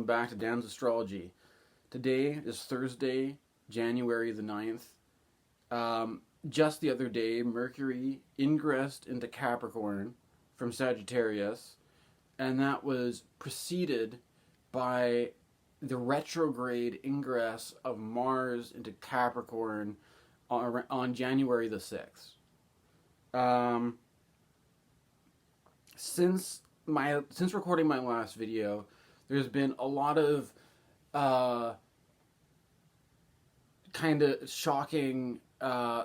welcome back to Dan's Astrology. Today is Thursday, January the 9th. Just the other day, Mercury ingressed into Capricorn from Sagittarius, and that was preceded by the retrograde ingress of Mars into Capricorn on January the 6th. Since recording my last video, there's been a lot of kind of shocking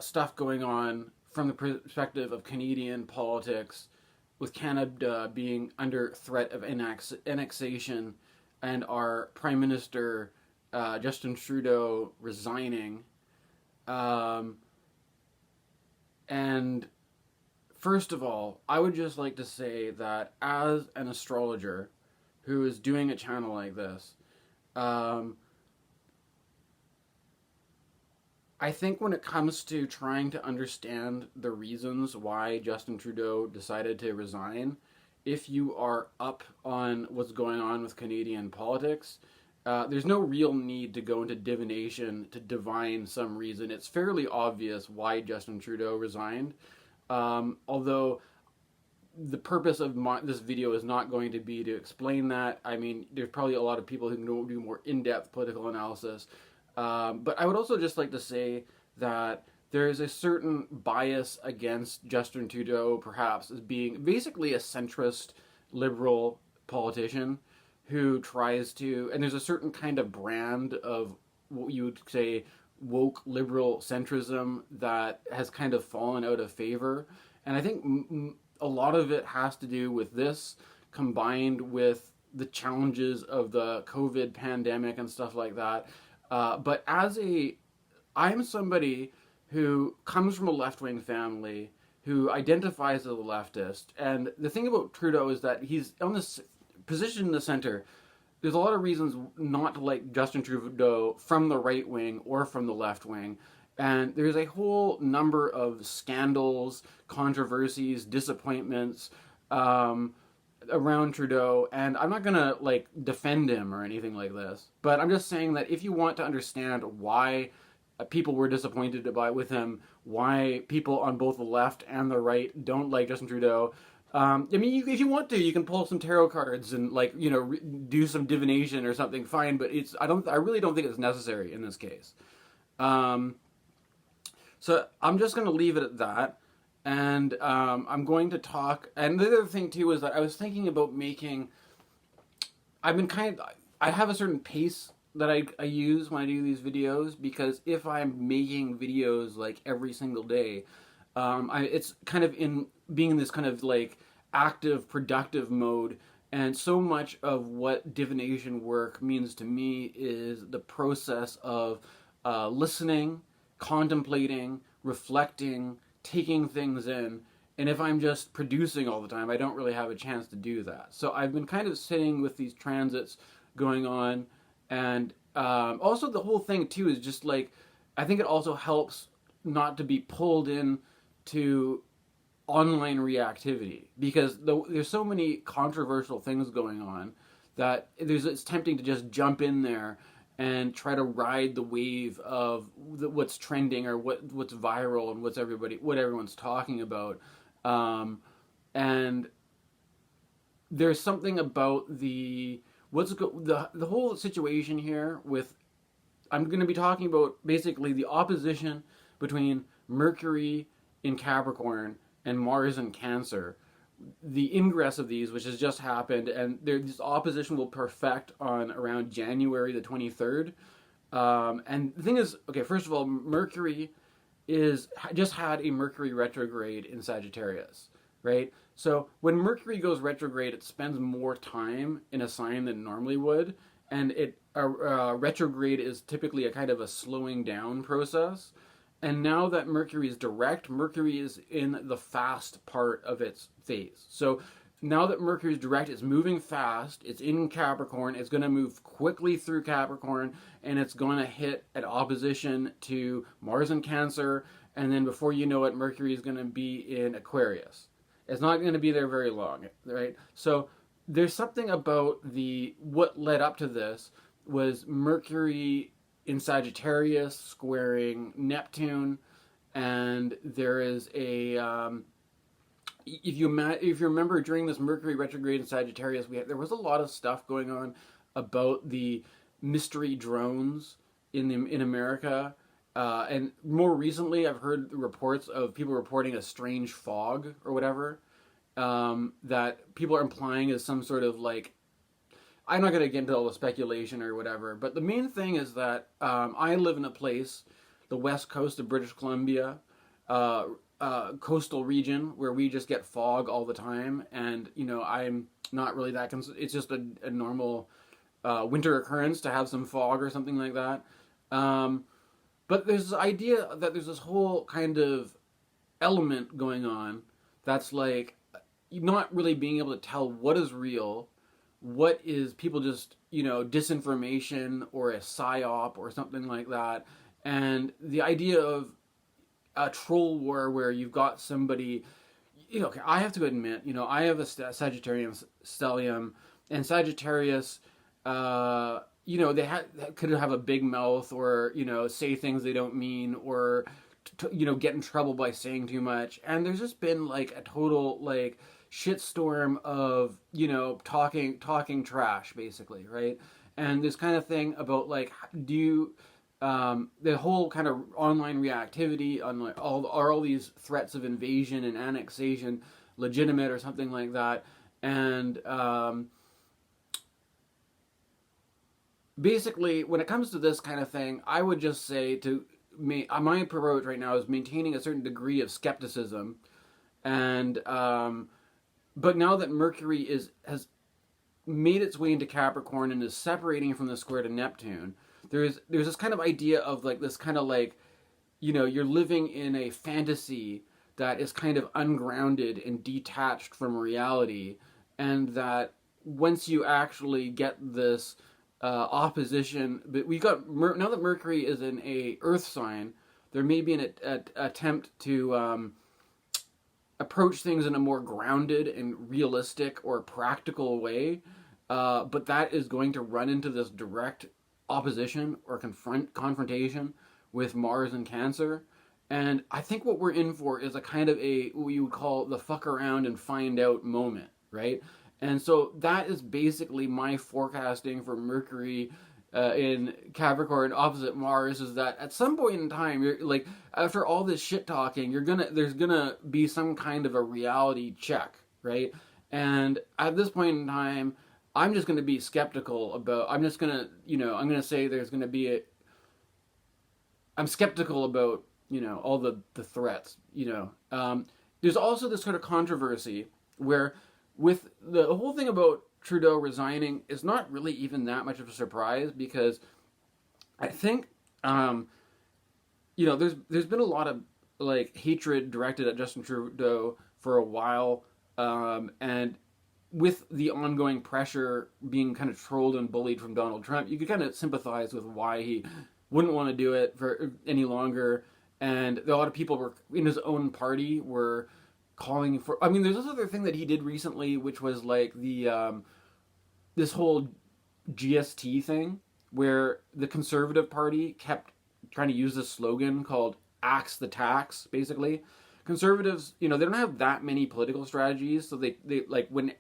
stuff going on from the perspective of Canadian politics, with Canada being under threat of annexation and our Prime Minister Justin Trudeau resigning. And first of all, I would just like to say that as an astrologer who is doing a channel like this, I think when it comes to trying to understand the reasons why Justin Trudeau decided to resign, if you are up on what's going on with Canadian politics, there's no real need to go into divination to divine some reason. It's fairly obvious why Justin Trudeau resigned. Although the purpose of this video is not going to be to explain that. I mean, there's probably a lot of people who can do more in-depth political analysis. But I would also just like to say that there is a certain bias against Justin Trudeau, perhaps, as being basically a centrist liberal politician who tries to, and there's a certain kind of brand of what you would say woke liberal centrism that has kind of fallen out of favor. And I think a lot of it has to do with this, combined with the challenges of the COVID pandemic and stuff like that. But I'm somebody who comes from a left-wing family, who identifies as a leftist. And the thing about Trudeau is that he's on this position in the center. There's a lot of reasons not to like Justin Trudeau from the right wing or from the left wing. And there's a whole number of scandals, controversies, disappointments around Trudeau. And I'm not going to like defend him or anything like this. But I'm just saying that if you want to understand why people were disappointed with him, why people on both the left and the right don't like Justin Trudeau, I mean, if you want to, you can pull some tarot cards and, like, you know, do some divination or something. Fine, but I really don't think it's necessary in this case. So I'm just going to leave it at that, and I'm going to talk. And the other thing too is that I was thinking about I have a certain pace that I use when I do these videos, because if I'm making videos like every single day, it's kind of being in this kind of like active, productive mode. And so much of what divination work means to me is the process of listening, contemplating, reflecting, taking things in. And if I'm just producing all the time, I don't really have a chance to do that. So I've been kind of sitting with these transits going on. And also the whole thing too is just like, I think it also helps not to be pulled in to online reactivity, because there's so many controversial things going on that it's tempting to just jump in there and try to ride the wave of what's trending or what's viral and what everyone's talking about. And there's something about the whole situation here with, I'm going to be talking about basically the opposition between Mercury in Capricorn and Mars in Cancer, the ingress of these, which has just happened, and this opposition will perfect on around January the 23rd. And the thing is, okay, first of all, Mercury just had a Mercury retrograde in Sagittarius, right? So when Mercury goes retrograde, it spends more time in a sign than it normally would, and retrograde is typically a kind of a slowing down process. And now that Mercury is direct, Mercury is in the fast part of its phase. So now that Mercury is direct, it's moving fast, it's in Capricorn, it's going to move quickly through Capricorn, and it's going to hit at opposition to Mars in Cancer, and then before you know it, Mercury is going to be in Aquarius. It's not going to be there very long, right? So there's something about what led up to this was Mercury in Sagittarius squaring Neptune, and there is a if you remember during this Mercury retrograde in Sagittarius, there was a lot of stuff going on about the mystery drones in America, and more recently, I've heard reports of people reporting a strange fog or whatever that people are implying is some sort of like. I'm not going to get into all the speculation or whatever, but the main thing is that I live in a place, the west coast of British Columbia, coastal region where we just get fog all the time, and I'm not really that. It's just a normal winter occurrence to have some fog or something like that. But there's this idea that there's this whole kind of element going on that's like not really being able to tell what is real, what is people just, disinformation or a Psy-op or something like that. And the idea of a troll war where you've got somebody, okay, I have to admit, I have a Sagittarius stellium, and Sagittarius, they could have a big mouth or, say things they don't mean or, get in trouble by saying too much. And there's just been like a total like shitstorm of, talking trash basically, right? And this kind of thing about like, the whole kind of online reactivity on like all these threats of invasion and annexation legitimate or something like that. And basically, when it comes to this kind of thing, I would just say my approach right now is maintaining a certain degree of skepticism, and but now that Mercury has made its way into Capricorn and is separating from the square to Neptune, there's this kind of idea of like this kind of like, you're living in a fantasy that is kind of ungrounded and detached from reality, and that once you actually get this opposition, but now that Mercury is in a Earth sign, there may be an attempt to approach things in a more grounded and realistic or practical way, but that is going to run into this direct opposition or confrontation with Mars and Cancer. And I think what we're in for is a kind of what you would call the fuck around and find out moment, right? And so that is basically my forecasting for Mercury in Capricorn opposite Mars, is that at some point in time, you're like, after all this shit talking, there's gonna be some kind of a reality check, right? And at this point in time, I'm just gonna be skeptical about. I'm gonna say there's gonna be I'm skeptical about all the threats. There's also this sort of controversy where, with the whole thing about Trudeau resigning, is not really even that much of a surprise, because I think there's been a lot of like hatred directed at Justin Trudeau for a while, and with the ongoing pressure being kind of trolled and bullied from Donald Trump, you could kind of sympathize with why he wouldn't want to do it for any longer. And a lot of people were in his own party were calling for. I mean, there's this other thing that he did recently, which was like this whole GST thing, where the Conservative Party kept trying to use this slogan called "Axe the Tax." Basically, Conservatives, they don't have that many political strategies, so they like when.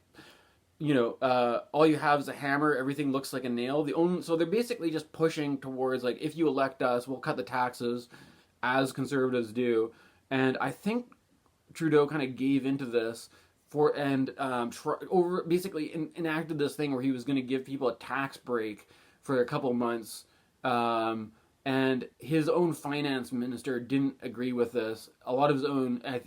All you have is a hammer, everything looks like a nail. So they're basically just pushing towards like, if you elect us, we'll cut the taxes, as conservatives do. And I think Trudeau kind of gave into this basically enacted this thing where he was going to give people a tax break for a couple months. And his own finance minister didn't agree with this. A lot of his own, a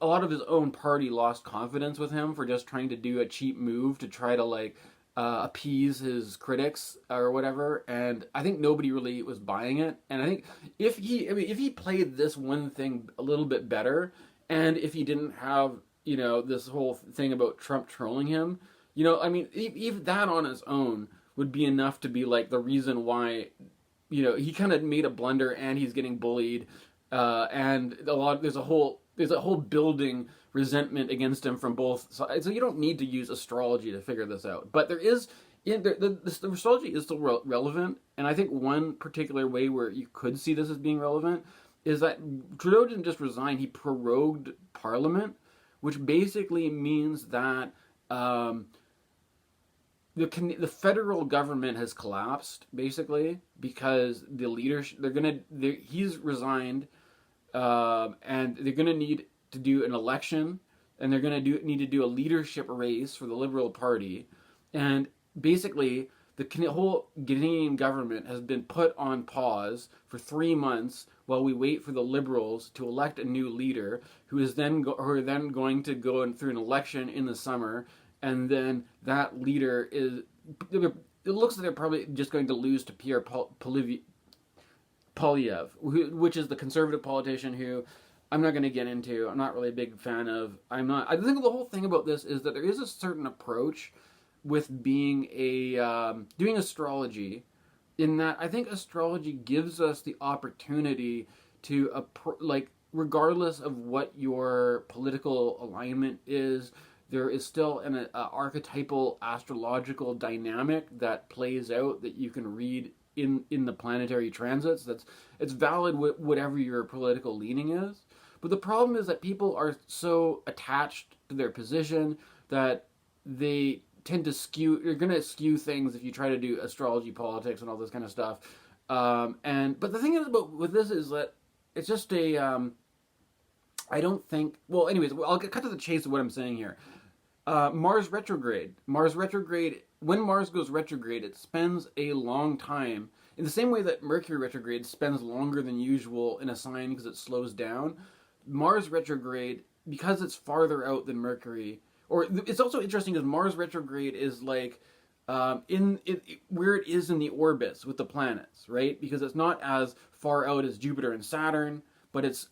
lot of his own party lost confidence with him for just trying to do a cheap move to try to like appease his critics or whatever. And I think nobody really was buying it. And I think if he played this one thing a little bit better, and if he didn't have this whole thing about Trump trolling him, even that on its own would be enough to be like the reason why he kind of made a blunder and he's getting bullied, and there's a whole building resentment against him from both sides. So you don't need to use astrology to figure this out. But there is, the astrology is still relevant, and I think one particular way where you could see this as being relevant is that Trudeau didn't just resign, he prorogued Parliament, which basically means that the federal government has collapsed, basically, because the leadership, he's resigned, and they're going to need to do an election, and they're going to need to do a leadership race for the Liberal Party, and basically the whole Canadian government has been put on pause for 3 months while we wait for the Liberals to elect a new leader who are then going to go through an election in the summer, and then that leader it looks like they're probably just going to lose to Pierre Poilievre, which is the conservative politician who I'm not going to get into. I'm not really a big fan of. I think the whole thing about this is that there is a certain approach with being doing astrology, in that I think astrology gives us the opportunity to regardless of what your political alignment is, there is still an archetypal astrological dynamic that plays out that you can read in the planetary transits. It's valid whatever your political leaning is. But the problem is that people are so attached to their position that they tend to you're going to skew things if you try to do astrology, politics, and all this kind of stuff. But the thing is with this is that it's just I don't think, well, anyways, I'll cut to the chase of what I'm saying here. Mars retrograde. When Mars goes retrograde, it spends a long time, in the same way that Mercury retrograde spends longer than usual in a sign because it slows down. Mars retrograde, because it's farther out than Mercury, or it's also interesting because Mars retrograde is like where it is in the orbits with the planets, right? Because it's not as far out as Jupiter and Saturn, but it's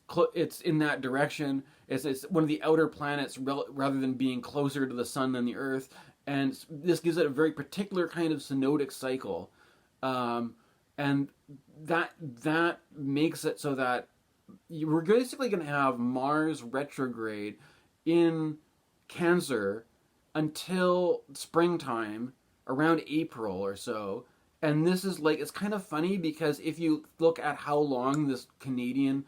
in that direction. It's one of the outer planets rather than being closer to the sun than the Earth, and this gives it a very particular kind of synodic cycle, and that makes it so that we're basically going to have Mars retrograde in Cancer until springtime, around April or so. And this is it's kind of funny because if you look at how long this Canadian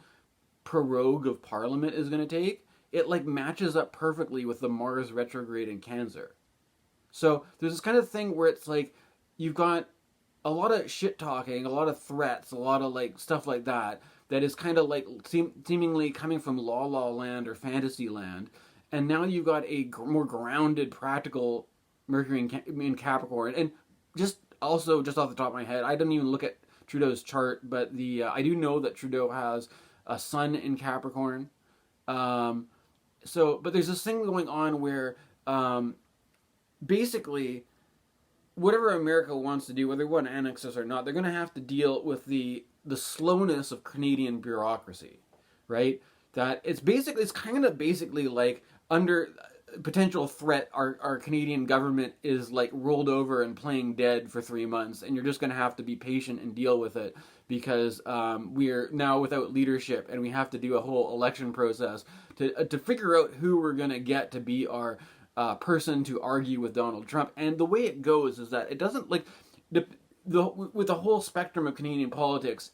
prorogue of Parliament is going to take, it matches up perfectly with the Mars retrograde in Cancer. So there's this kind of thing where it's you've got a lot of shit talking, a lot of threats, a lot of stuff like that is kind of seemingly coming from La La Land or Fantasy Land. And now you've got a more grounded, practical Mercury in Capricorn. And just off the top of my head, I didn't even look at Trudeau's chart, but I do know that Trudeau has a sun in Capricorn. But there's this thing going on where basically whatever America wants to do, whether they want to annex us or not, they're going to have to deal with the slowness of Canadian bureaucracy, right? That it's kind of basically under potential threat, our Canadian government is rolled over and playing dead for 3 months, and you're just going to have to be patient and deal with it because we're now without leadership, and we have to do a whole election process to figure out who we're going to get to be our person to argue with Donald Trump. And the way it goes is that it doesn't with the whole spectrum of Canadian politics,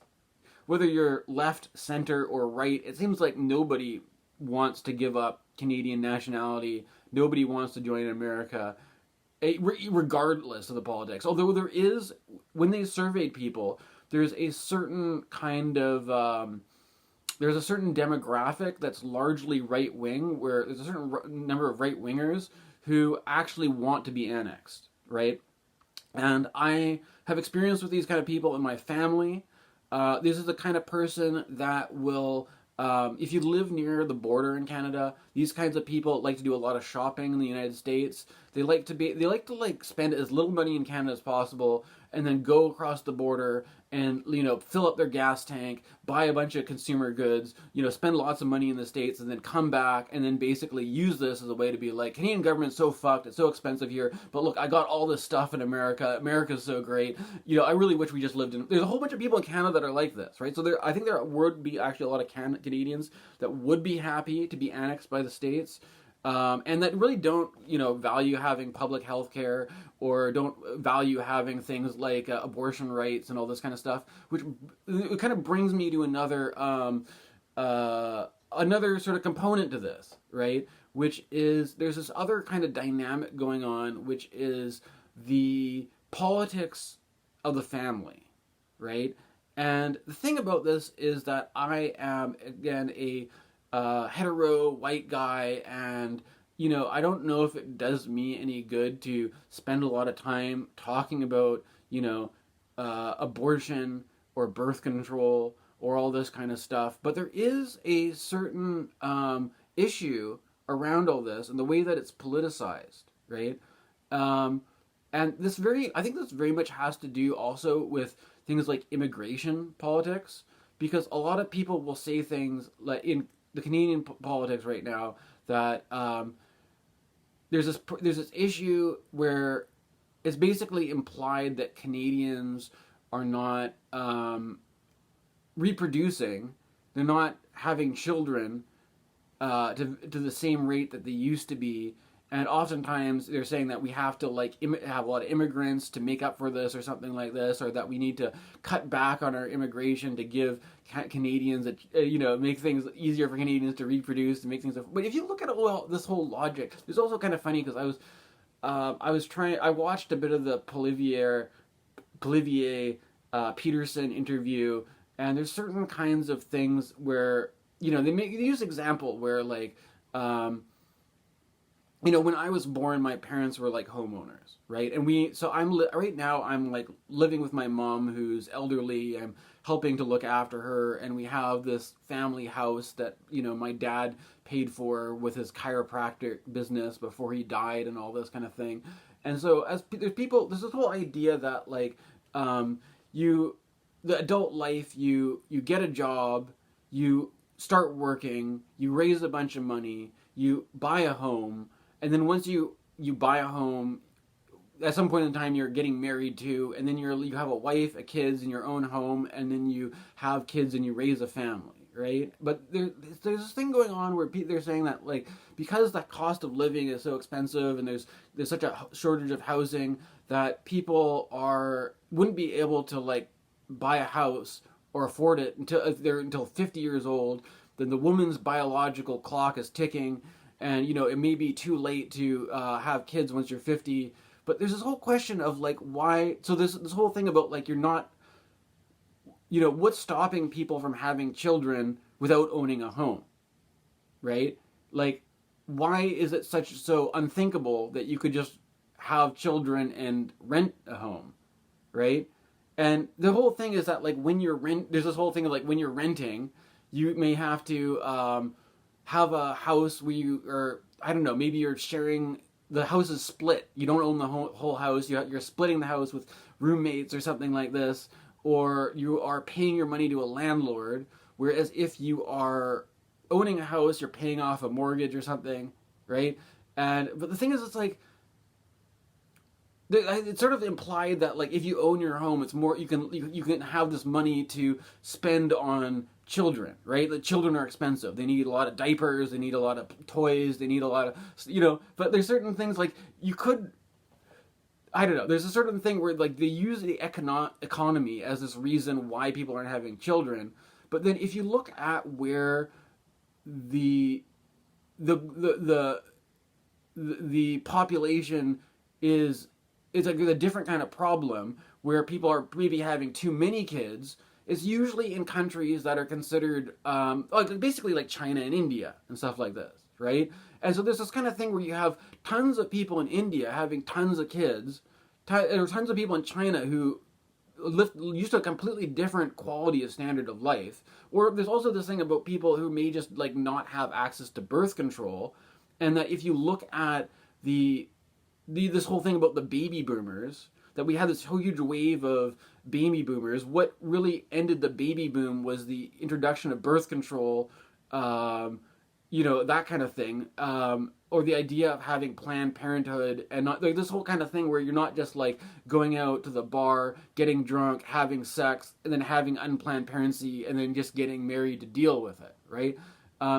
whether you're left, center, or right, it seems like nobody wants to give up Canadian nationality. Nobody wants to join America, regardless of the politics. Although there is, when they surveyed people, there's a certain kind of there's a certain demographic that's largely right-wing, where there's a certain number of right-wingers who actually want to be annexed, right? And I have experience with these kind of people in my family. This is the kind of person that will, if you live near the border in Canada, these kinds of people like to do a lot of shopping in the United States. They like to spend as little money in Canada as possible, and then go across the border and fill up their gas tank, buy a bunch of consumer goods, spend lots of money in the States, and then come back and then basically use this as a way to be Canadian government's so fucked, it's so expensive here, but look, I got all this stuff in America. America's so great. I really wish we just lived in. There's a whole bunch of people in Canada that are like this, right? So I think there would be actually a lot of Canadians that would be happy to be annexed by the States, and that really don't, value having public health care, or don't value having things like abortion rights and all this kind of stuff, which it kind of brings me to another sort of component to this, right? Which is, there's this other kind of dynamic going on, which is the politics of the family, right? And the thing about this is that I am, again, a hetero white guy, and I don't know if it does me any good to spend a lot of time talking about abortion or birth control or all this kind of stuff, but there is a certain issue around all this and the way that it's politicized, right? And I think this very much has to do also with things like immigration politics, because a lot of people will say things like in the Canadian politics right now that there's this issue where it's basically implied that Canadians are not reproducing, they're not having children to the same rate that they used to be. And oftentimes they're saying that we have to have a lot of immigrants to make up for this or something like this, or that we need to cut back on our immigration to give Canadians, make things easier for Canadians to reproduce, to make things. But if you look at this whole logic, it's also kind of funny because I watched a bit of the Polivier Peterson interview, and there's certain kinds of things where they use example where when I was born, my parents were like homeowners, right? And right now I'm like living with my mom who's elderly. I'm helping to look after her, and we have this family house that my dad paid for with his chiropractic business before he died, and all this kind of thing. And so there's this whole idea that the adult life, you get a job, you start working, you raise a bunch of money, you buy a home. And then once you buy a home, at some point in time you're getting married too, and then you have a wife, kids in your own home, and then you have kids and you raise a family, right? But there's this thing going on where they're saying that because the cost of living is so expensive and there's such a shortage of housing, that people wouldn't be able to buy a house or afford it until 50 years old. Then the woman's biological clock is ticking. And, it may be too late to have kids once you're 50. But there's this whole question of, why... So this whole thing about, you're not... what's stopping people from having children without owning a home? Right? Why is it so unthinkable that you could just have children and rent a home? Right? And the whole thing is that, when you're there's this whole thing of, when you're renting, you may have to... have a house where maybe you're sharing, the house is split. You don't own the whole house. You're splitting the house with roommates or something like this, or you are paying your money to a landlord, whereas if you are owning a house, you're paying off a mortgage or something, right? But the thing is, it's it's sort of implied that if you own your home, it's more you can have this money to spend on children, right? The children are expensive. They need a lot of diapers. They need a lot of toys. They need a lot of But there's certain things you could. I don't know. There's a certain thing where they use the economy as this reason why people aren't having children. But then if you look at where the population is. It's a different kind of problem where people are maybe having too many kids. It's usually in countries that are considered basically like China and India and stuff like this, right? And so there's this kind of thing where you have tons of people in India having tons of kids, or tons of people in China who used to a completely different quality of standard of life. Or there's also this thing about people who may just not have access to birth control, and that if you look at this whole thing about the baby boomers, that we had this huge wave of baby boomers. What really ended the baby boom was the introduction of birth control, that kind of thing, or the idea of having Planned Parenthood, and not this whole kind of thing where you're not just going out to the bar, getting drunk, having sex, and then having unplanned pregnancy, and then just getting married to deal with it, right?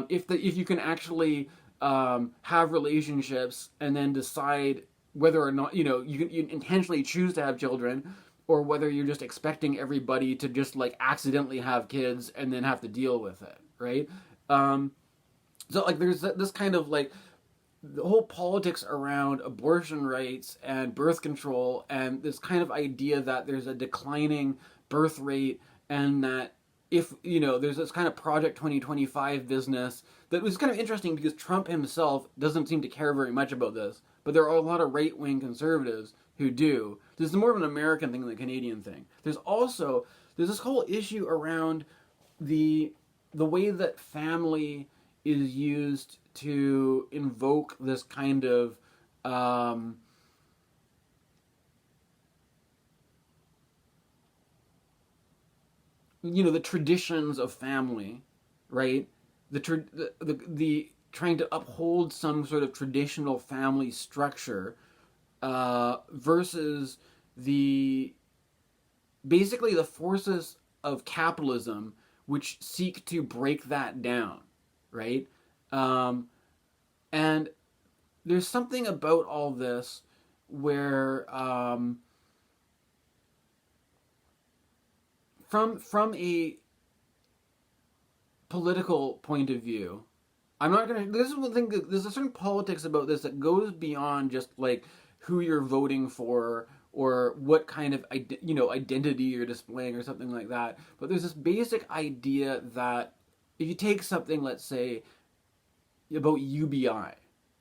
If you can actually have relationships and then decide whether or not, you intentionally choose to have children, or whether you're just expecting everybody to just like accidentally have kids and then have to deal with it, right? So like there's this kind of like the whole politics around abortion rights and birth control, and this kind of idea that there's a declining birth rate, and that if, there's this kind of Project 2025 business that was kind of interesting because Trump himself doesn't seem to care very much about this, but there are a lot of right-wing conservatives who do. This is more of an American thing than a Canadian thing. There's this whole issue around the way that family is used to invoke this kind of the traditions of family, right? The trying to uphold some sort of traditional family structure versus basically the forces of capitalism which seek to break that down, right? And there's something about all this where from a political point of view, I'm not gonna. This is one thing. There's a certain politics about this that goes beyond just like who you're voting for or what kind of identity you're displaying or something like that. But there's this basic idea that if you take something, let's say, about UBI,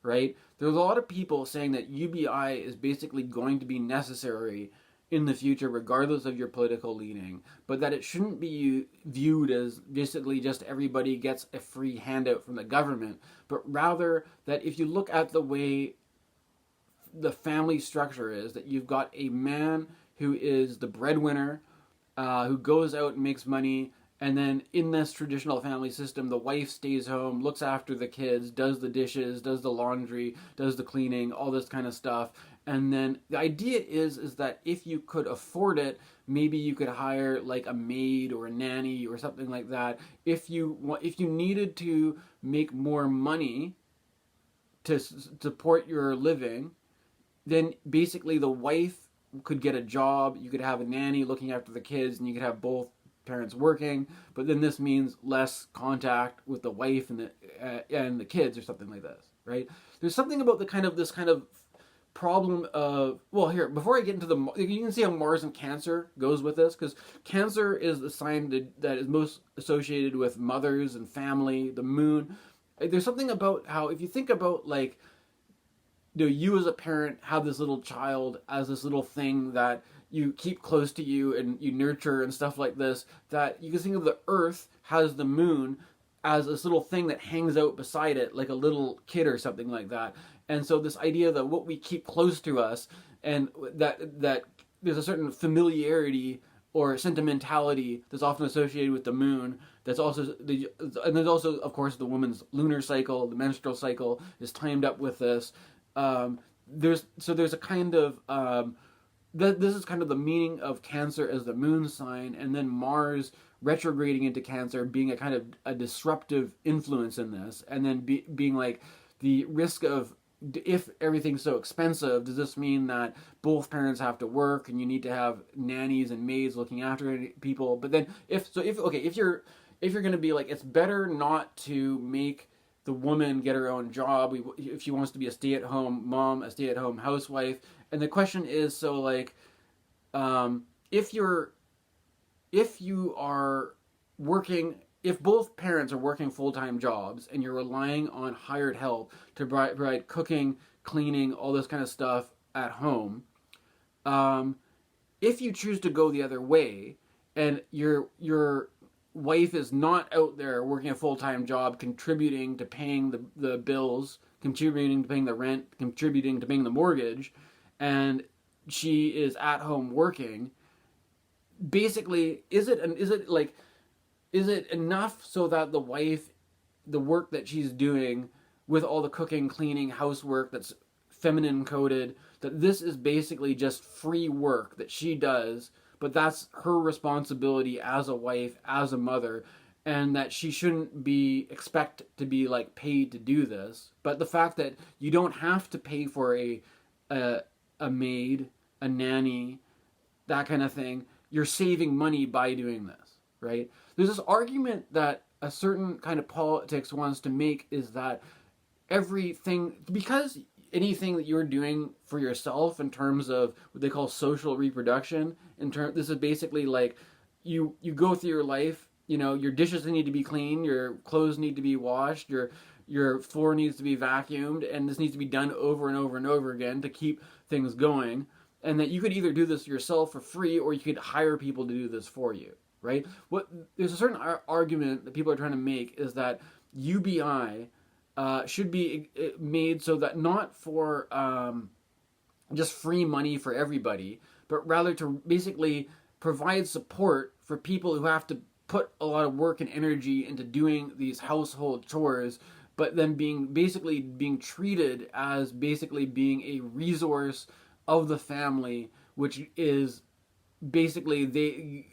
right? There's a lot of people saying that UBI is basically going to be necessary in the future, regardless of your political leaning, but that it shouldn't be viewed as basically just everybody gets a free handout from the government, but rather that if you look at the way the family structure is, that you've got a man who is the breadwinner, who goes out and makes money, and then in this traditional family system, the wife stays home, looks after the kids, does the dishes, does the laundry, does the cleaning, all this kind of stuff. And then the idea is that if you could afford it, maybe you could hire like a maid or a nanny or something like that. If you needed to make more money to support your living, then basically the wife could get a job, you could have a nanny looking after the kids, and you could have both parents working, but then this means less contact with the wife and the kids or something like this, right? There's something about this kind of problem of, well, here, before I get into you can see how Mars and Cancer goes with this, because Cancer is the sign that is most associated with mothers and family, the moon. There's something about how, if you think about like, you as a parent have this little child as this little thing that you keep close to you and you nurture and stuff like this, that you can think of the Earth has the moon as this little thing that hangs out beside it like a little kid or something like that. And so this idea that what we keep close to us, and that there's a certain familiarity or sentimentality that's often associated with the moon. That's also and there's also, of course, the woman's lunar cycle, the menstrual cycle is timed up with this. There's a kind of this is kind of the meaning of Cancer as the moon sign, and then Mars retrograding into Cancer being a kind of a disruptive influence in this, and then being like the risk of, if everything's so expensive, does this mean that both parents have to work and you need to have nannies and maids looking after people? But then if you're going to be like, it's better not to make the woman get her own job if she wants to be a stay-at-home mom, a stay-at-home housewife. And the question is, so like, if you are working, if both parents are working full-time jobs and you're relying on hired help to provide cooking, cleaning, all this kind of stuff at home, if you choose to go the other way and your wife is not out there working a full-time job, contributing to paying the bills, contributing to paying the rent, contributing to paying the mortgage, and she is at home working, basically, is it enough so that the wife, the work that she's doing with all the cooking, cleaning, housework that's feminine coded, that this is basically just free work that she does, but that's her responsibility as a wife, as a mother, and that she shouldn't be expect to be like paid to do this. But the fact that you don't have to pay for a maid, a nanny, that kind of thing, you're saving money by doing this, right? There's this argument that a certain kind of politics wants to make, is that everything, because anything that you're doing for yourself in terms of what they call social reproduction, this is basically like you go through your life, you know, your dishes need to be clean, your clothes need to be washed, your floor needs to be vacuumed, and this needs to be done over and over and over again to keep things going. And that you could either do this yourself for free, or you could hire people to do this for you, right? There's a certain argument that people are trying to make, is that UBI should be made so that not for just free money for everybody, but rather to basically provide support for people who have to put a lot of work and energy into doing these household chores, but then being treated as basically being a resource of the family, which is basically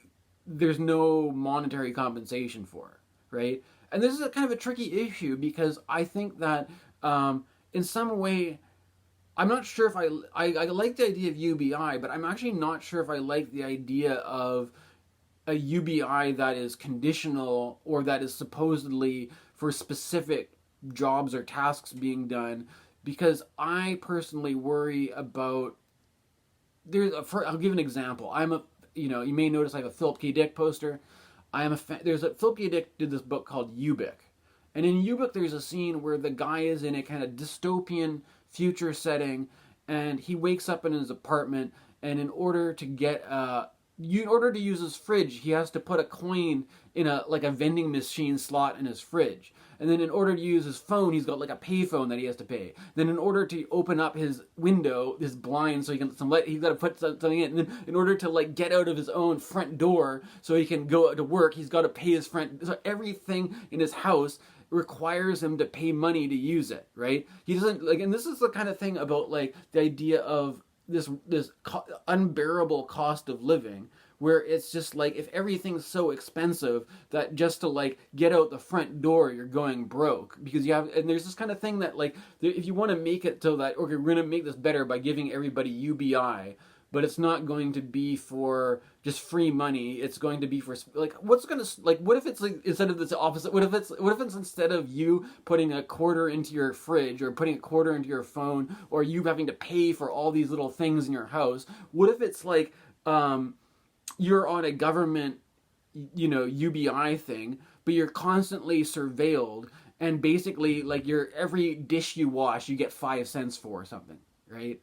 there's no monetary compensation for, right? And this is a kind of a tricky issue, because I think that in some way, I'm not sure if I like the idea of UBI, but I'm actually not sure if I like the idea of a UBI that is conditional, or that is supposedly for specific jobs or tasks being done, because I personally worry about I'll give an example. You may notice I have a Philip K. Dick poster. Philip K. Dick did this book called UBIK. And in UBIK, there's a scene where the guy is in a kind of dystopian future setting, and he wakes up in his apartment, and in order to use his fridge, he has to put a coin in a vending machine slot in his fridge. And then in order to use his phone, he's got like a payphone that he has to pay. Then in order to open up his window, his blind, so he can get some light, he's got to put something in. And then in order to get out of his own front door so he can go to work, he's got to pay his front. So everything in his house requires him to pay money to use it, right? He doesn't and this is the kind of thing about the idea of this unbearable cost of living, where it's just if everything's so expensive that just to get out the front door, you're going broke, because and there's this kind of thing that if you want to make it so that, okay, we're going to make this better by giving everybody UBI, but it's not going to be for just free money, it's going to be for what if it's instead of this opposite, what if it's instead of you putting a quarter into your fridge, or putting a quarter into your phone, or you having to pay for all these little things in your house, what if it's you're on a government, UBI thing, but you're constantly surveilled, and basically your every dish you wash, you get 5 cents for, or something, right?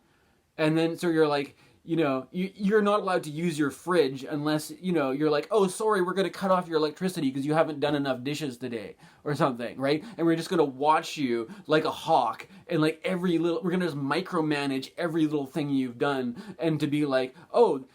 And then so you're you're not allowed to use your fridge unless you're oh, sorry, we're going to cut off your electricity because you haven't done enough dishes today, or something, right? And we're just going to watch you like a hawk, and we're going to just micromanage every little thing you've done, and to be oh,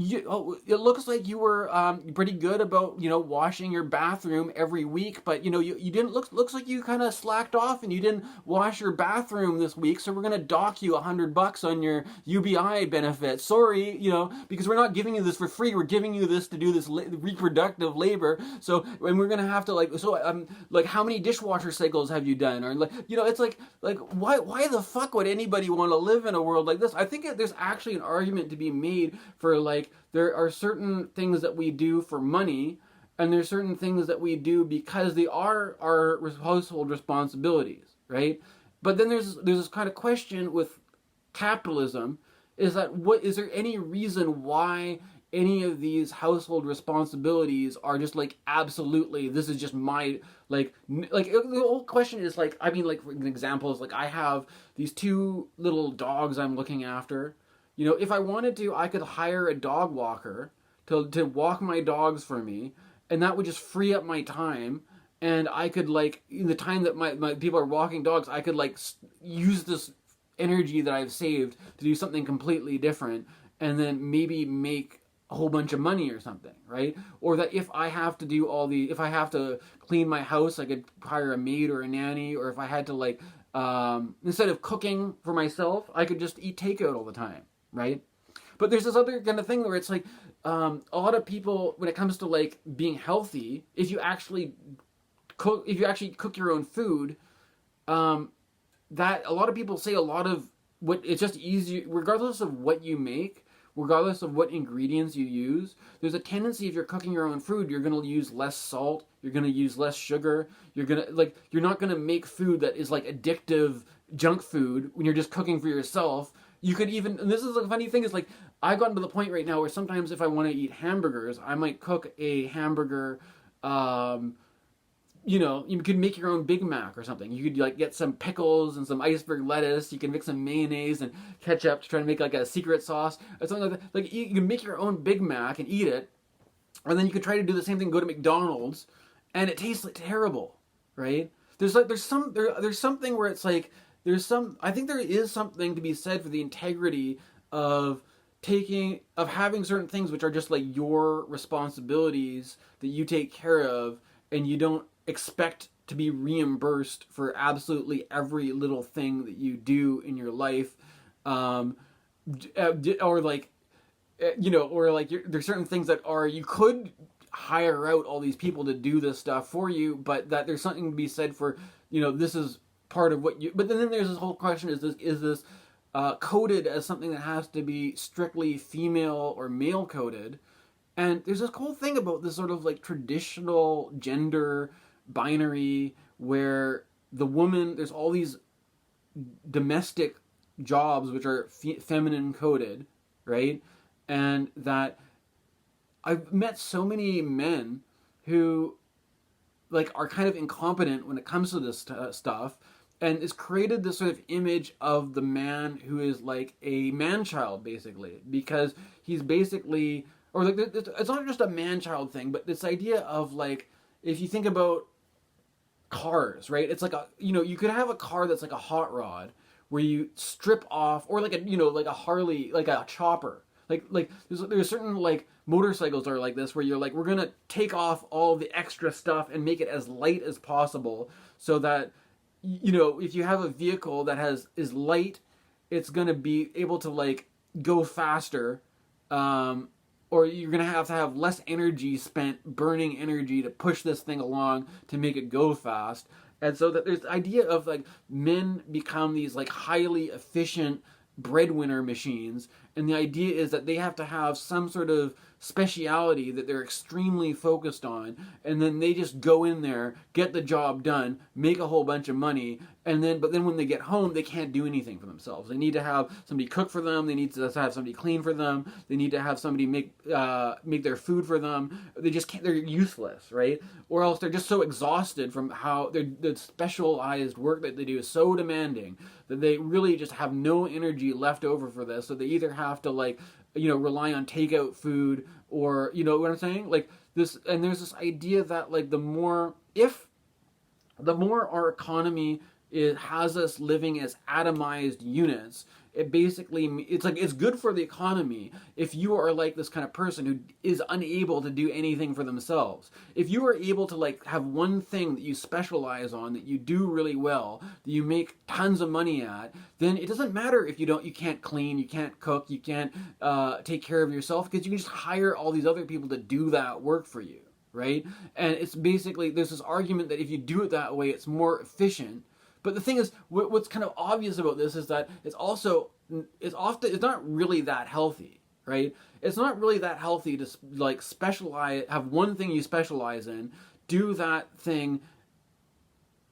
it looks like you were pretty good about washing your bathroom every week, but you didn't looks like you kind of slacked off and you didn't wash your bathroom this week, so we're gonna dock you $100 on your UBI benefit. Sorry, because we're not giving you this for free. We're giving you this to do this reproductive labor. So, and we're gonna have to how many dishwasher cycles have you done? Or it's why the fuck would anybody want to live in a world like this? I think there's actually an argument to be made for there are certain things that we do for money, and there's certain things that we do because they are our household responsibilities, right? But then there's this kind of question with capitalism, is that is there any reason why any of these household responsibilities are just absolutely, this is just my the whole question is for an example is I have these 2 little dogs I'm looking after. If I wanted to, I could hire a dog walker to walk my dogs for me, and that would just free up my time, and I could in the time that my people are walking dogs, I could use this energy that I've saved to do something completely different, and then maybe make a whole bunch of money or something, right? Or that if I have to if I have to clean my house, I could hire a maid or a nanny, or if I had to instead of cooking for myself, I could just eat takeout all the time. Right? But there's this other kind of thing where it's like, a lot of people, when it comes to like being healthy, if you actually cook your own food, that a lot of people say a lot of what it's just easier, regardless of what you make, regardless of what ingredients you use. There's a tendency, if you're cooking your own food, you're going to use less salt, you're going to use less sugar, you're not going to make food that is like addictive junk food when you're just cooking for yourself. You could even, and this is the funny thing, is like, I've gotten to the point right now where sometimes if I want to eat hamburgers, I might cook a hamburger, you could make your own Big Mac or something. You could like get some pickles and some iceberg lettuce. You can mix some mayonnaise and ketchup to try to make like a secret sauce or something like that. Like you can make your own Big Mac and eat it, and then you could try to do the same thing. Go to McDonald's, and it tastes like terrible, right? There's something where it's like I think there is something to be said for the integrity of having certain things which are just like your responsibilities that you take care of, and you don't expect to be reimbursed for absolutely every little thing that you do in your life, or like, there's certain things that are, you could hire out all these people to do this stuff for you, but that there's something to be said for, this is part of what you, but then there's this whole question, is this coded as something that has to be strictly female or male coded? And there's this whole thing about this sort of like traditional gender binary where the woman, there's all these domestic jobs which are feminine coded, right? And that I've met so many men who like are kind of incompetent when it comes to this stuff, and it's created this sort of image of the man who is like a man-child, basically, because he's basically, or like, it's not just a man-child thing, but this idea of like, if you think about cars, right? It's like you could have a car that's like a hot rod where you strip off, or like like a Harley, like a chopper. Like there's certain like motorcycles that are like this, where you're like, we're gonna take off all the extra stuff and make it as light as possible, so that if you have a vehicle that is light, it's gonna be able to like go faster, or you're going to have less energy spent burning energy to push this thing along to make it go fast. And so that there's the idea of like men become these like highly efficient breadwinner machines, and the idea is that they have to have some sort of speciality that they're extremely focused on, and then they just go in there, get the job done, make a whole bunch of money, but then when they get home, they can't do anything for themselves. They need to have somebody cook for them, they need to have somebody clean for them, they need to have somebody make their food for them. They just can't, they're useless, right? Or else they're just so exhausted from how the specialized work that they do is so demanding that they really just have no energy left over for this, so they either have to like rely on takeout food, or what I'm saying, like this. And there's this idea that like the more our economy has us living as atomized units, it's good for the economy if you are like this kind of person who is unable to do anything for themselves. If you are able to like have one thing that you specialize on, that you do really well, that you make tons of money at, then it doesn't matter if you can't clean, you can't cook, you can't take care of yourself, because you can just hire all these other people to do that work for you, right? And it's basically, there's this argument that if you do it that way, it's more efficient. But the thing is, what's kind of obvious about this is that it's not really that healthy, right? It's not really that healthy to like specialize, have one thing you specialize in, do that thing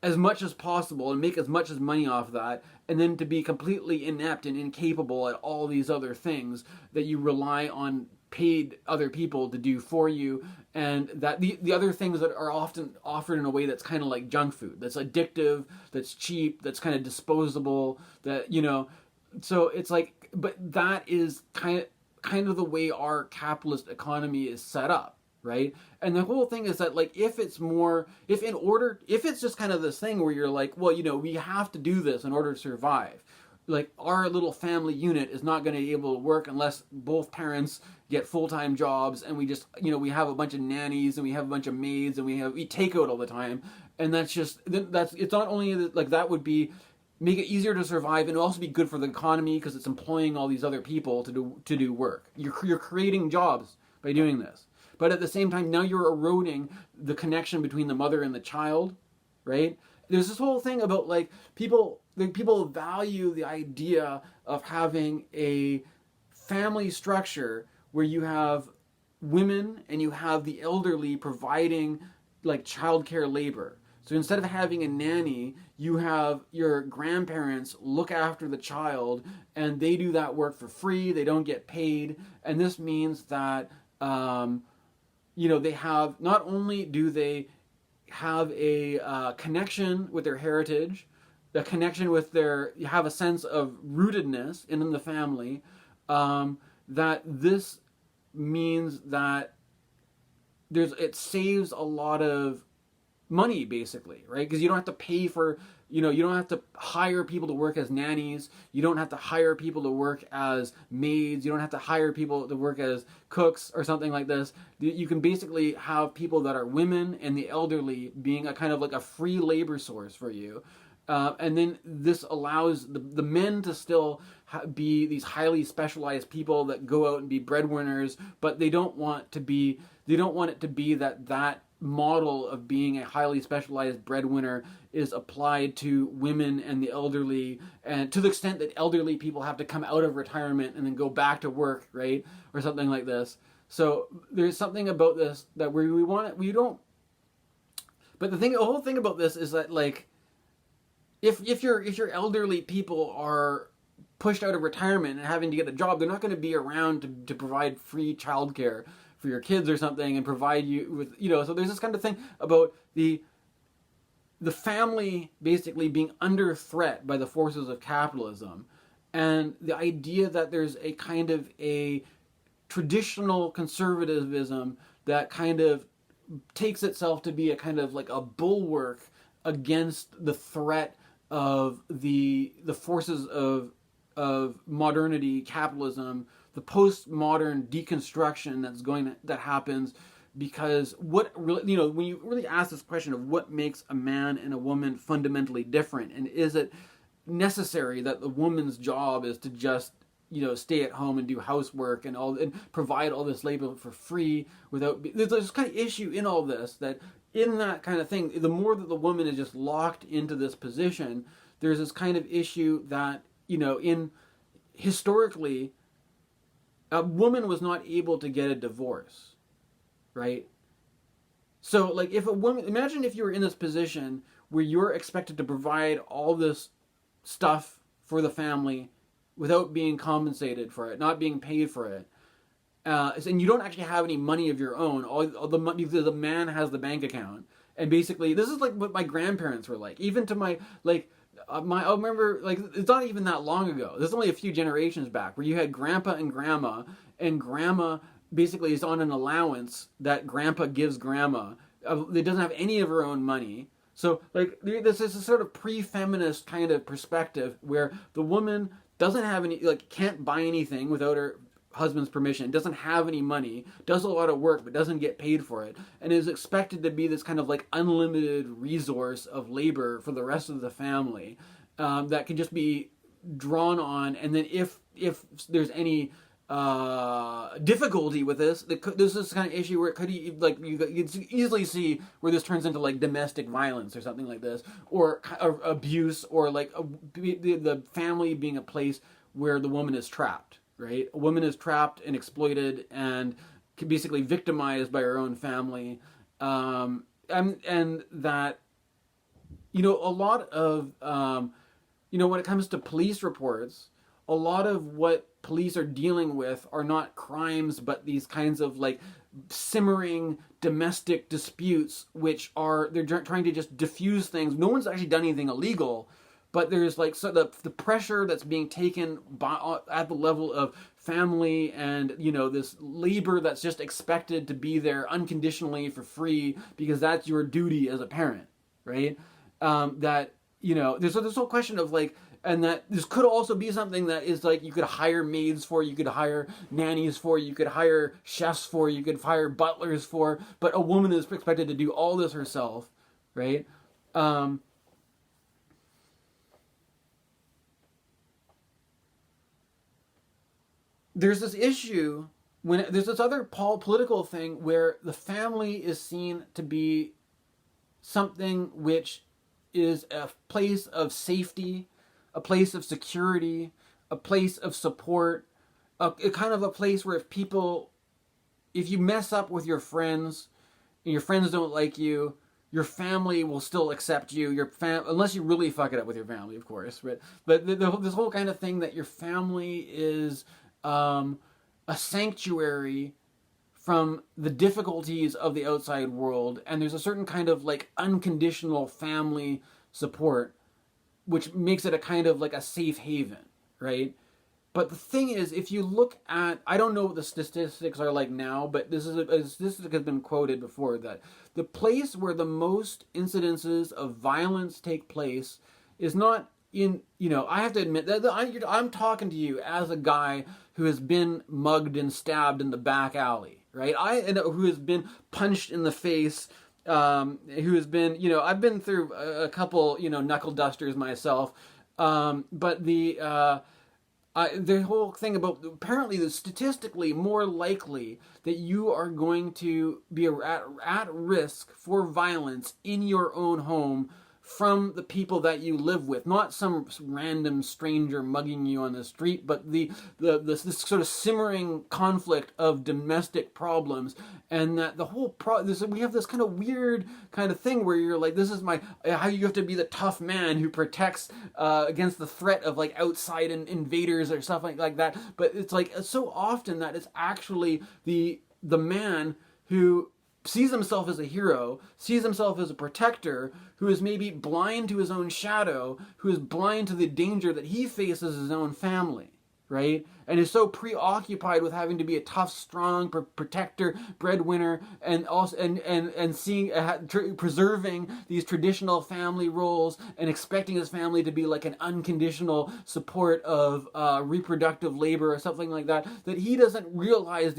as much as possible and make as much as money off that, and then to be completely inept and incapable at all these other things that you rely on paid other people to do for you, and that the other things that are often offered in a way that's kind of like junk food, that's addictive, that's cheap, that's kind of disposable, that so it's like, but that is kind of the way our capitalist economy is set up, right? And the whole thing is that like, if it's just kind of this thing where you're like, well, we have to do this in order to survive. Like, our little family unit is not going to be able to work unless both parents get full-time jobs, and we just, we have a bunch of nannies, and we have a bunch of maids, and we take out all the time. And it's not only like, that would be make it easier to survive, and also be good for the economy because it's employing all these other people to do work. You're creating jobs by doing this. But at the same time, now you're eroding the connection between the mother and the child, right? There's this whole thing about like people value the idea of having a family structure where you have women and you have the elderly providing like childcare labor. So instead of having a nanny, you have your grandparents look after the child, and they do that work for free. They don't get paid, and this means that they have, not only do they have a connection with their heritage, a connection with you have a sense of rootedness in the family, that this means that it saves a lot of money, basically, right? Because you don't have to pay for, you don't have to hire people to work as nannies. You don't have to hire people to work as maids. You don't have to hire people to work as cooks or something like this. You can basically have people that are women and the elderly being a kind of like a free labor source for you. And then this allows the men to still be these highly specialized people that go out and be breadwinners, but they don't want it to be that model of being a highly specialized breadwinner is applied to women and the elderly, and to the extent that elderly people have to come out of retirement and then go back to work, right, or something like this. So there's something about this that we don't. But the whole thing about this is that, like, if your elderly people are pushed out of retirement and having to get a job, they're not going to be around to provide free childcare for your kids or something and provide you with, so there's this kind of thing about the family basically being under threat by the forces of capitalism, and the idea that there's a kind of a traditional conservatism that kind of takes itself to be a kind of like a bulwark against the threat of the forces of modernity, capitalism, the postmodern deconstruction that happens, because what really, when you really ask this question of what makes a man and a woman fundamentally different, and is it necessary that the woman's job is to just stay at home and do housework and provide all this labor for free without, there's this kind of issue in all this, that in that kind of thing, the more that the woman is just locked into this position, there's this kind of issue that historically, a woman was not able to get a divorce, right? So, like, if a woman, imagine if you were in this position where you're expected to provide all this stuff for the family without being compensated for it, not being paid for it, and you don't actually have any money of your own. All the money, the man has the bank account, and basically, this is like what my grandparents were like. Even to my, like, I remember, like, it's not even that long ago. This is only a few generations back, where you had grandpa and grandma basically is on an allowance that grandpa gives grandma. It doesn't have any of her own money. So, like, this is a sort of pre-feminist kind of perspective where the woman doesn't have any, like, can't buy anything without her husband's permission, doesn't have any money, does a lot of work but doesn't get paid for it, and is expected to be this kind of like unlimited resource of labor for the rest of the family, that can just be drawn on. And then if there's any difficulty with this is the kind of issue where it could, like, you could easily see where this turns into like domestic violence or something like this, or abuse, or like the family being a place where the woman is trapped. Right? A woman is trapped and exploited and basically victimized by her own family. And that, a lot of, when it comes to police reports, a lot of what police are dealing with are not crimes, but these kinds of like simmering domestic disputes, which they're trying to just diffuse things. No one's actually done anything illegal, but there's like, so the pressure that's being taken at the level of family, and this labor that's just expected to be there unconditionally for free because that's your duty as a parent, right? There's this whole question of like, and that this could also be something that is like, you could hire maids for, you could hire nannies for, you could hire chefs for, you could hire butlers for, but a woman is expected to do all this herself, right? there's this issue when there's this other political thing where the family is seen to be something which is a place of safety, a place of security, a place of support, a kind of a place where if you mess up with your friends and your friends don't like you, your family will still accept you. Unless you really fuck it up with your family, of course. But this whole kind of thing that your family is a sanctuary from the difficulties of the outside world, and there's a certain kind of like unconditional family support, which makes it a kind of like a safe haven, right? But the thing is, if you look at, I don't know what the statistics are like now, but this is a statistic has been quoted before, that the place where the most incidences of violence take place is not in, I have to admit that I'm talking to you as a guy who has been mugged and stabbed in the back alley, right? Who has been punched in the face, who has been, I've been through a couple, knuckle dusters myself, but the whole thing about, apparently it's statistically more likely that you are going to be at risk for violence in your own home from the people that you live with, not some random stranger mugging you on the street, but this sort of simmering conflict of domestic problems, and that the whole we have this kind of weird kind of thing where you're like, this is how you have to be the tough man who protects against the threat of like outside invaders or stuff like that. But it's like so often that it's actually the man who sees himself as a hero, sees himself as a protector, who is maybe blind to his own shadow, who is blind to the danger that he faces his own family, right? And is so preoccupied with having to be a tough, strong protector, breadwinner, and also and seeing preserving these traditional family roles and expecting his family to be like an unconditional support of reproductive labor or something like that, that he doesn't realize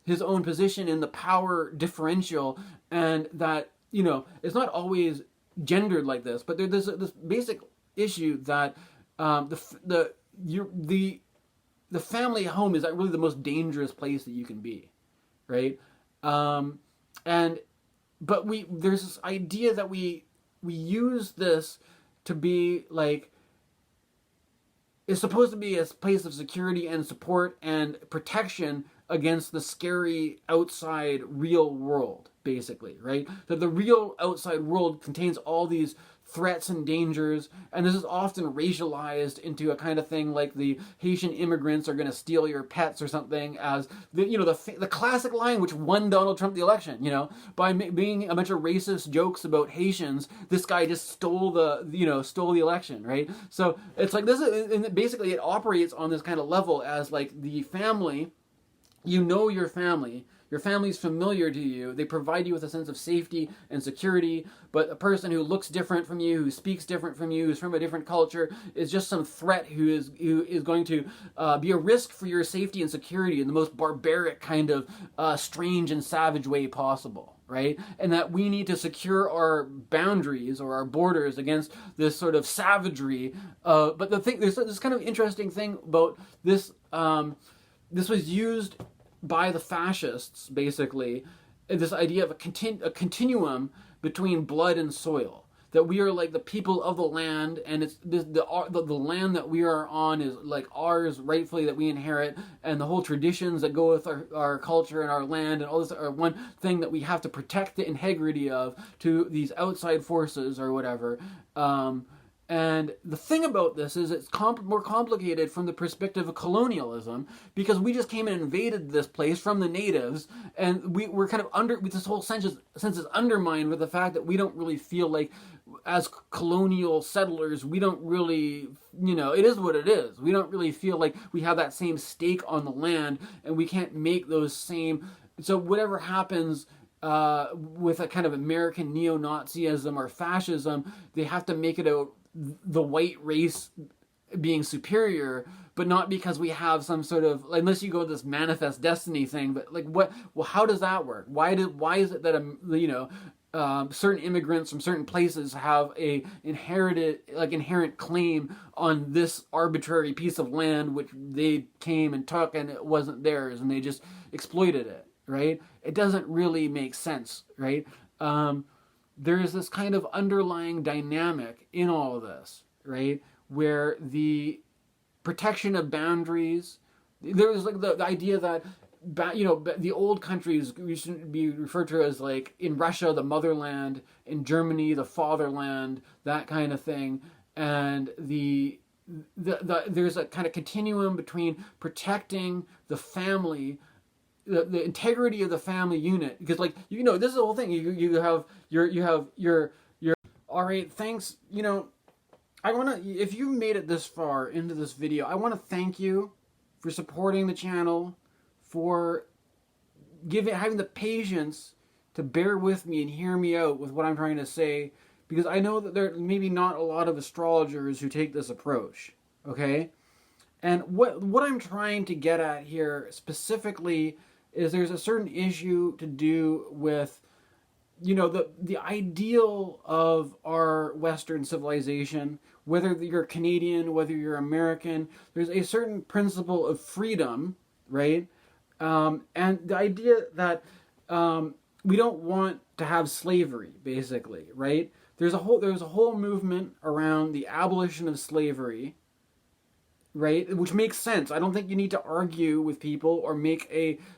his own position in the power differential, and that it's not always gendered like this, but there's this basic issue that the family home is really the most dangerous place that you can be, right? There's this idea that we use this to be like, it's supposed to be a place of security and support and protection against the scary outside real world, basically, right? That the real outside world contains all these threats and dangers, and this is often racialized into a kind of thing like the Haitian immigrants are going to steal your pets or something, as the classic line which won Donald Trump the election, by being a bunch of racist jokes about Haitians, this guy just stole the election, right? So it's like this is, and basically it operates on this kind of level as like the family, your family. Your family's familiar to you. They provide you with a sense of safety and security, but a person who looks different from you, who speaks different from you, who's from a different culture, is just some threat who is going to be a risk for your safety and security in the most barbaric kind of strange and savage way possible, right? And that we need to secure our boundaries or our borders against this sort of savagery. But there's this kind of interesting thing about this. This was used by the fascists, basically, this idea of a continuum between blood and soil. That we are like the people of the land, and it's the land that we are on is like ours rightfully, that we inherit, and the whole traditions that go with our culture and our land and all this are one thing that we have to protect the integrity of to these outside forces or whatever. And the thing about this is it's more complicated from the perspective of colonialism, because we just came and invaded this place from the natives, and we're kind of this whole sense is undermined with the fact that we don't really feel like, as colonial settlers, we don't really, it is what it is. We don't really feel like we have that same stake on the land, and we can't make those same, so whatever happens with a kind of American neo-Nazism or fascism, they have to make it out the white race being superior, but not because we have some sort of, unless you go this manifest destiny thing, but like how does that work? Why is it that certain immigrants from certain places have a inherent claim on this arbitrary piece of land which they came and took and it wasn't theirs and they just exploited it, right? It doesn't really make sense, right? There is this kind of underlying dynamic in all of this, right? Where the protection of boundaries, there's like the idea that, you know, the old countries should be referred to as, like, in Russia, the motherland, in Germany, the fatherland, that kind of thing. And there's a kind of continuum between protecting the family, the integrity of the family unit, because, like, you know, this is the whole thing. You have your all right, thanks. You know, I want to, if you made it this far into this video, I want to thank you for supporting the channel, for having the patience to bear with me and hear me out with what I'm trying to say, because I know that there maybe not a lot of astrologers who take this approach, okay? And what I'm trying to get at here specifically is there's a certain issue to do with, you know, the ideal of our Western civilization, whether you're Canadian, whether you're American, there's a certain principle of freedom, right? And the idea that we don't want to have slavery, basically, right? There's a whole movement around the abolition of slavery, right? Which makes sense. I don't think you need to argue with people or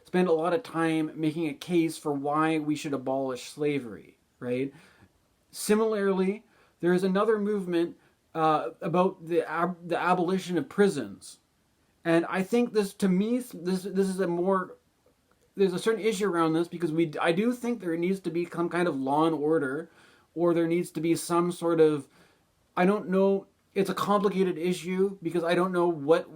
spend a lot of time making a case for why we should abolish slavery, right? Similarly, there's another movement about the abolition of prisons. And I think this, to me, this is there's a certain issue around this, because I do think there needs to be some kind of law and order, or there needs to be some sort of, I don't know, it's a complicated issue, because I don't know what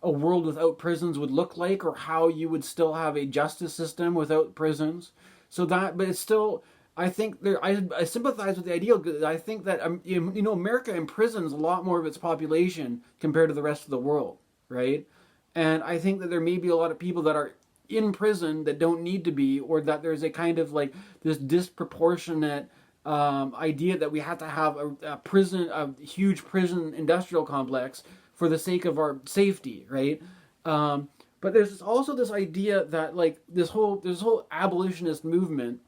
a world without prisons would look like, or how you would still have a justice system without prisons. But it's still, I think I sympathize with the ideal. I think that, you know, America imprisons a lot more of its population compared to the rest of the world, right? And I think that there may be a lot of people that are in prison that don't need to be, or that there's a kind of like this disproportionate idea that we have to have a huge prison industrial complex for the sake of our safety, right? But there's also this idea that, like, this whole abolitionist movement,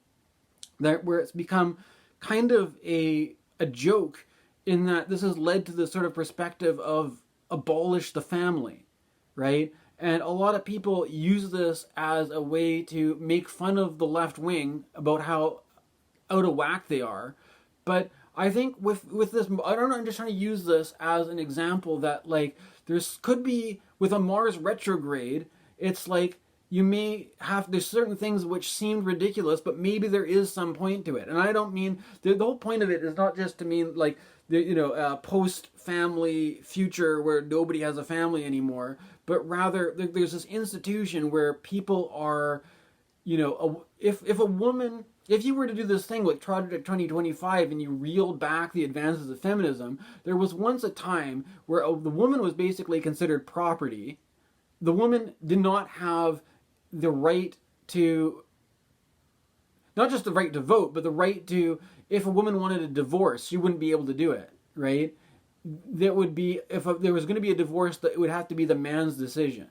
where it's become kind of a joke, in that this has led to this sort of perspective of abolish the family, right? And a lot of people use this as a way to make fun of the left wing about how out of whack they are. But I think with this, I don't know, I'm just trying to use this as an example that, like, could be, with a Mars retrograde, it's like, there's certain things which seemed ridiculous, but maybe there is some point to it. And I don't mean, the whole point of it is not just to mean, like, post-family future where nobody has a family anymore, but rather there's this institution where people are, you know, if you were to do this thing like Project 2025 and you reeled back the advances of feminism, there was once a time where the woman was basically considered property. The woman did not have the right to, not just the right to vote, but the right to, if a woman wanted a divorce, she wouldn't be able to do it, right? There would be, if there was going to be a divorce, that it would have to be the man's decision,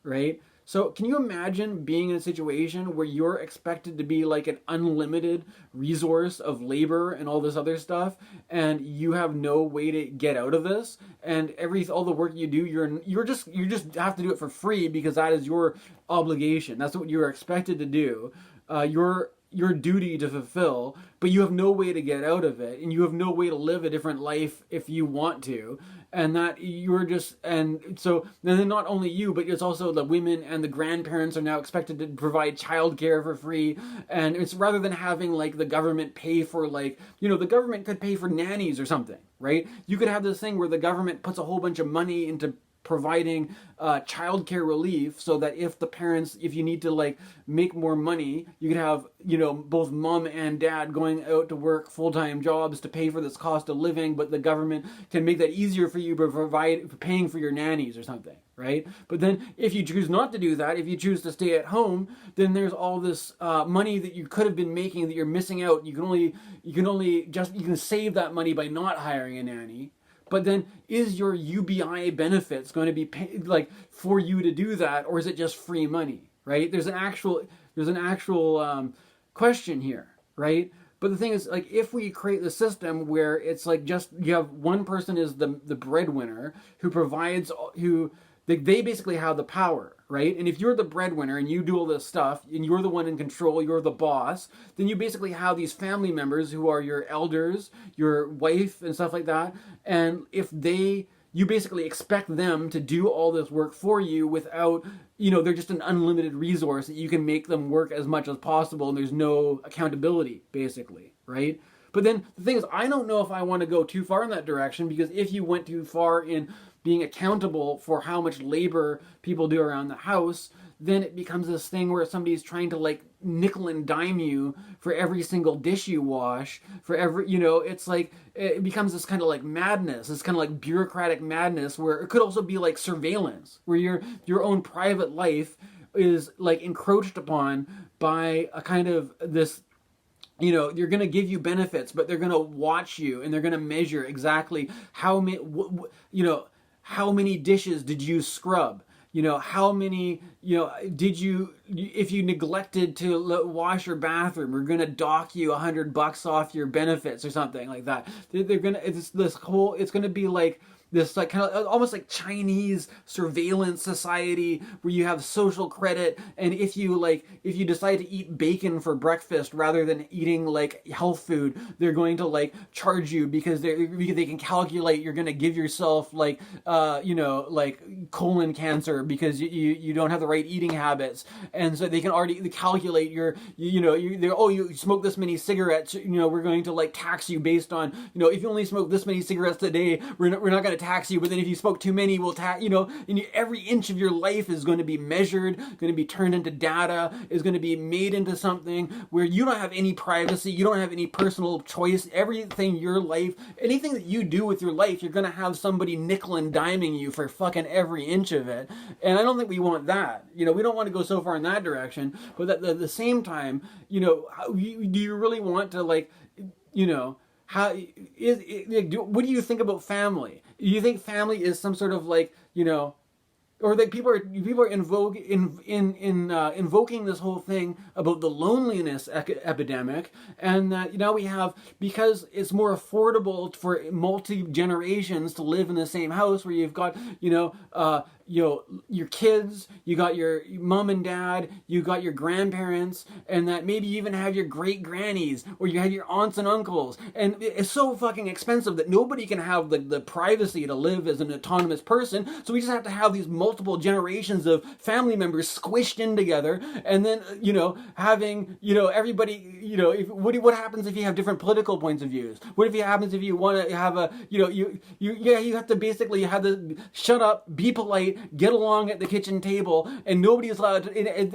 right? So can you imagine being in a situation where you're expected to be like an unlimited resource of labor and all this other stuff, and you have no way to get out of this, and all the work you do, you just have to do it for free because that is your obligation. That's what you're expected to do. Your duty to fulfill, but you have no way to get out of it, and you have no way to live a different life if you want to, and that and so then not only you, but it's also the women and the grandparents are now expected to provide childcare for free, and it's rather than having like the government pay for, like, you know, the government could pay for nannies or something, right? You could have this thing where the government puts a whole bunch of money into providing childcare relief, so that if you need to, like, make more money, you can have, you know, both mom and dad going out to work full-time jobs to pay for this cost of living, but the government can make that easier for you by paying for your nannies or something, right? But then if you choose not to do that, if you choose to stay at home, then there's all this money that you could have been making that you're missing out. You can save that money by not hiring a nanny. But then, is your UBI benefits going to be for you to do that, or is it just free money, right? There's an actual question here, right? But the thing is, like, if we create the system where it's like just you have one person is the breadwinner who provides, they basically have the power, right? And if you're the breadwinner and you do all this stuff and you're the one in control, you're the boss, then you basically have these family members who are your elders, your wife and stuff like that. And you basically expect them to do all this work for you without, they're just an unlimited resource that you can make them work as much as possible and there's no accountability, basically, right? But then the thing is, I don't know if I want to go too far in that direction, because if you went too far in being accountable for how much labor people do around the house, then it becomes this thing where somebody's trying to like nickel and dime you for every single dish you wash, for every, it's like, it becomes this kind of like madness, this kind of like bureaucratic madness, where it could also be like surveillance, where your own private life is like encroached upon by a kind of this, you're going to give you benefits, but they're going to watch you and they're going to measure exactly how many dishes did you scrub? How many, if you neglected to wash your bathroom, we're going to dock you $100 off your benefits or something like that. It's going to be like this, like kind of almost like Chinese surveillance society where you have social credit, and if you decide to eat bacon for breakfast rather than eating like health food, they're going to like charge you because they can calculate you're going to give yourself like colon cancer because you don't have the right eating habits, and so they can already calculate you smoke this many cigarettes, we're going to like tax you based on, if you only smoke this many cigarettes a day, we're not going to tax you, but then if you smoke too many, we'll tax, and every inch of your life is going to be measured, going to be turned into data, is going to be made into something where you don't have any privacy, you don't have any personal choice. Everything, your life, anything that you do with your life, you're going to have somebody nickel and diming you for fucking every inch of it. And I don't think we want that. We don't want to go so far in that direction, but at the same time, do you really want to what do you think about family? Do you think family is some sort of like, or like people are invoking this whole thing about the loneliness epidemic, and that now we have, because it's more affordable for multi-generations to live in the same house, where you've got your kids, you got your mom and dad, you got your grandparents, and that maybe you even have your great grannies, or you have your aunts and uncles, and it's so fucking expensive that nobody can have the privacy to live as an autonomous person, so we just have to have these multiple generations of family members squished in together, and then having everybody, what happens if you have different political points of views? What happens if you want to have a you have to basically have to shut up, be polite, get along at the kitchen table, and nobody's allowed to,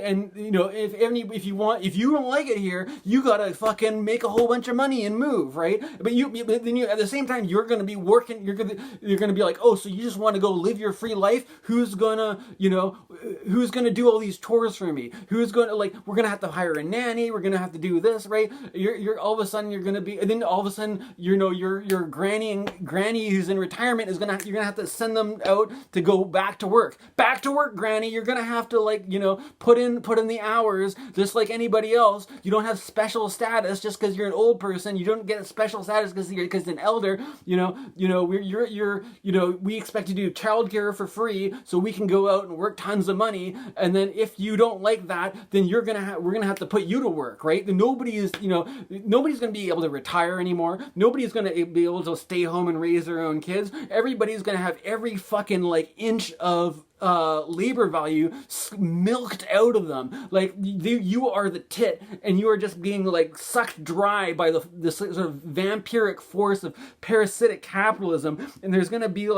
and if you don't like it here, you gotta fucking make a whole bunch of money and move, right? But then at the same time, you're gonna be working, you're gonna be like, oh, so you just want to go live your free life? Who's gonna do all these chores for me? Who's gonna, we're gonna have to hire a nanny, we're gonna have to do this, right? You're all of a sudden, you're gonna be, and then all of a sudden, your granny who's in retirement you're gonna have to send them out to go back to work, granny. You're gonna have to put in the hours just like anybody else. You don't have special status just because you're an old person. You don't get a special status because you're an elder. We expect to do childcare for free so we can go out and work tons of money. And then if you don't like that, then we're gonna have to put you to work, right? Then nobody's gonna be able to retire anymore. Nobody's gonna be able to stay home and raise their own kids. Everybody's gonna have every fucking inch of labor value milked out of them. You are the tit, and you are just being sucked dry by this sort of vampiric force of parasitic capitalism. And there's gonna be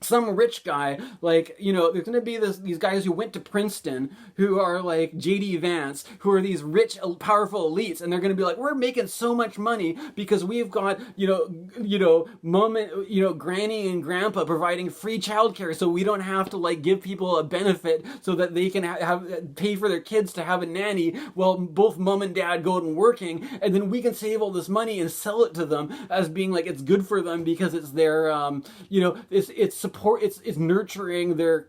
some rich guy, like, you know, there's going to be these guys who went to Princeton, who are like J.D. Vance, who are these rich, powerful elites, and they're going to be like, we're making so much money because we've got, mom and, granny and grandpa providing free childcare, so we don't have to like give people a benefit so that they can pay for their kids to have a nanny while both mom and dad go out and working, and then we can save all this money and sell it to them as being like it's good for them because it's their, it's nurturing their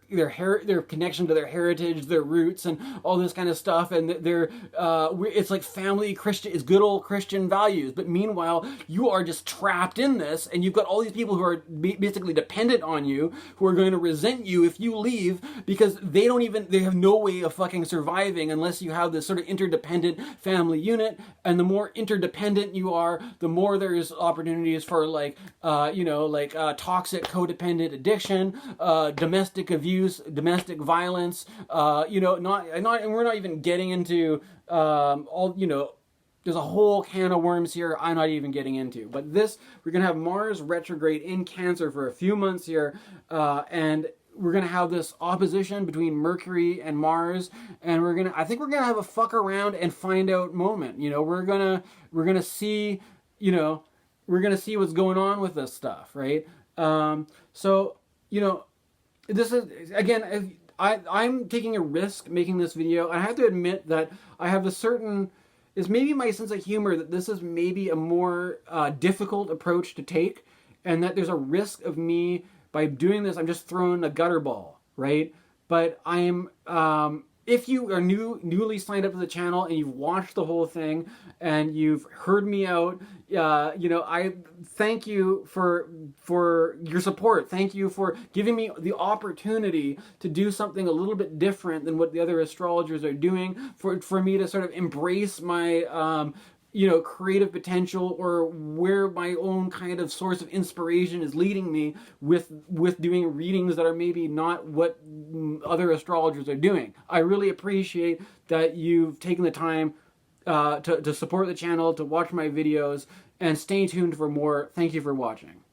connection to their heritage, their roots, and all this kind of stuff, and it's like family Christian, it's good old Christian values. But meanwhile, you are just trapped in this, and you've got all these people who are basically dependent on you, who are going to resent you if you leave, because they have no way of fucking surviving unless you have this sort of interdependent family unit. And the more interdependent you are, the more there's opportunities for toxic codependent addiction, domestic abuse, domestic violence, and we're not even getting into there's a whole can of worms here I'm not even getting into. But we're going to have Mars retrograde in Cancer for a few months here, and we're going to have this opposition between Mercury and Mars, and I think we're going to have a fuck around and find out moment. We're going to see, we're going to see what's going on with this stuff, right? This is, again, I'm taking a risk making this video. I have to admit that I have it's maybe my sense of humor that this is maybe a more difficult approach to take, and that there's a risk of me, by doing this, I'm just throwing a gutter ball, right? But if you are newly signed up to the channel and you've watched the whole thing and you've heard me out, I thank you for your support. Thank you for giving me the opportunity to do something a little bit different than what the other astrologers are doing, for me to sort of embrace my creative potential, or where my own kind of source of inspiration is leading me with doing readings that are maybe not what other astrologers are doing. I really appreciate that you've taken the time to support the channel, to watch my videos, and stay tuned for more. Thank you for watching.